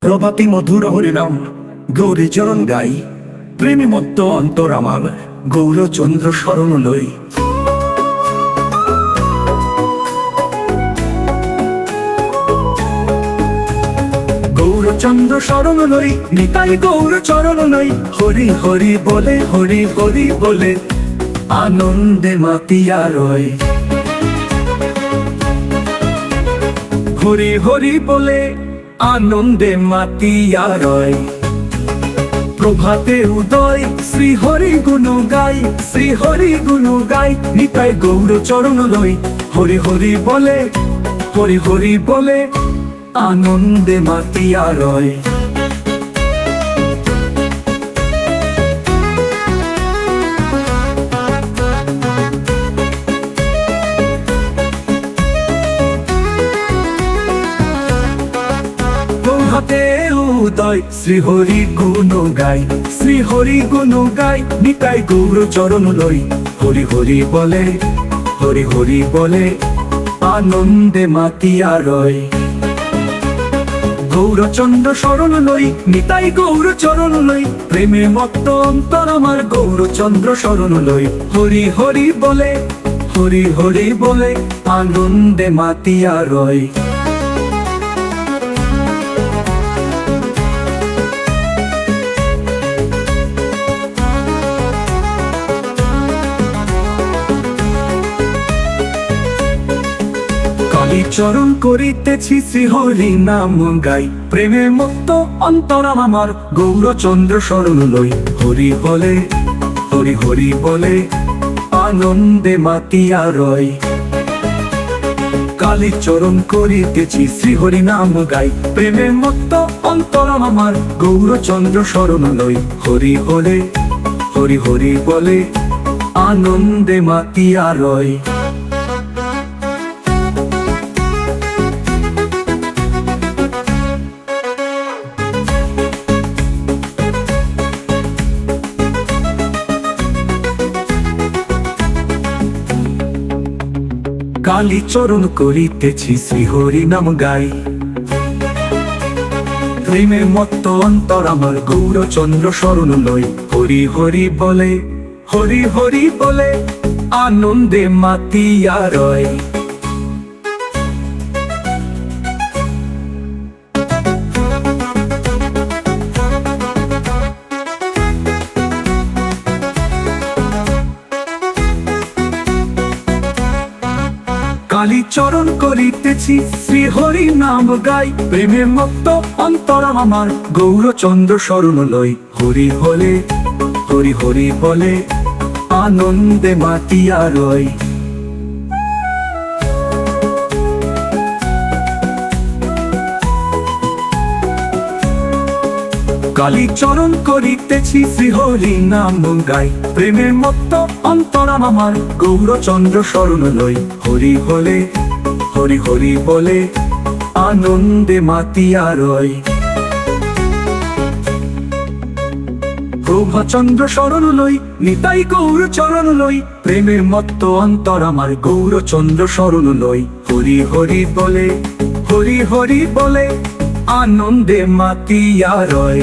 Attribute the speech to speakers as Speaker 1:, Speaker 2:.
Speaker 1: প্রভাতি মধুর হরিনাম গৌরী চরণ গাই, প্রেমী মত্ত অন্তর আমার গৌরচন্দ্র শরণ লই। গৌরচন্দ্র শরণ লই, নিতাই গৌর চরণ লই। হরি হরি বলে, হরি হরি বলে, আনন্দে মাতিয়া রয়। হরি হরি বলে, আনন্দে মাতিয়া রয়। প্রভাতে উদয় শ্রী হরি গুণ গাই, শ্রী হরি গুণ গাই। নিতাই গৌর চরণ লই। হরি হরি বলে, হরি হরি বলে, আনন্দে মাতিয়া রয়। প্রভাতে উদয় শ্রী হরি গুণ গাই, শ্রী হরি গুণ গাই। নিতাই গৌর চরণ লই। হরি হরি বলে, হরি হরি বলে, আনন্দে মাতিয়া রয়। গৌরচন্দ্র শরণ লই, নিতাই গৌর চরণ লই। প্রেমে মত্ত অন্তর আমার গৌরচন্দ্র শরণ লই। হরি হরি বলে, হরি হরি বলে, আনন্দে মাতিয়া রয়। চরণ করিতেছি শ্রী হরি নাম গাই, প্রেমে মত্ত অন্তর আমার গৌরচন্দ্র শরণ লই। হরি বলে, হরি হরি বলে, আনন্দে মাতিয়া রয়। কালী চরণ করিতেছি শ্রী হরি নাম গাই, প্রেমে মত্ত অন্তর আমার গৌরচন্দ্র শরণ লই। হরি হরে, হরি হরি বলে, আনন্দে মাতিয়া রয়। কালী চরণ করিতেছি শ্রী হরি নাম গাই, প্রেমে মত্ত অন্তর আমার গৌরচন্দ্র শরণ লই। হরি হরি বলে, হরি হরি বলে, আনন্দে মাতিয়া রয়। কালী চরণ করিতেছি শ্রী হরি নাম গাই, প্রেমে মত্ত অন্তর আমার গৌরচন্দ্র শরণ লই। হরি হরে, হরি হরি বলে, আনন্দে মাতিয়া রয়। কালী চরণ করিতেছি শ্রী হরি নাম গাই, প্রেমে মত্ত অন্তর আমার গৌরচন্দ্র শরণ লই। হরি হরে, হরি হরি বলে, আনন্দে মাতিয়া রয়। প্রভাচন্দ্র শরণ লই, নিতাই গৌর চরণ লই। প্রেমের মত্ত অন্তর আমার গৌরচন্দ্র শরণ লই। হরি হরি বলে, হরি হরি বলে, আনন্দে মাতিয়া রয়।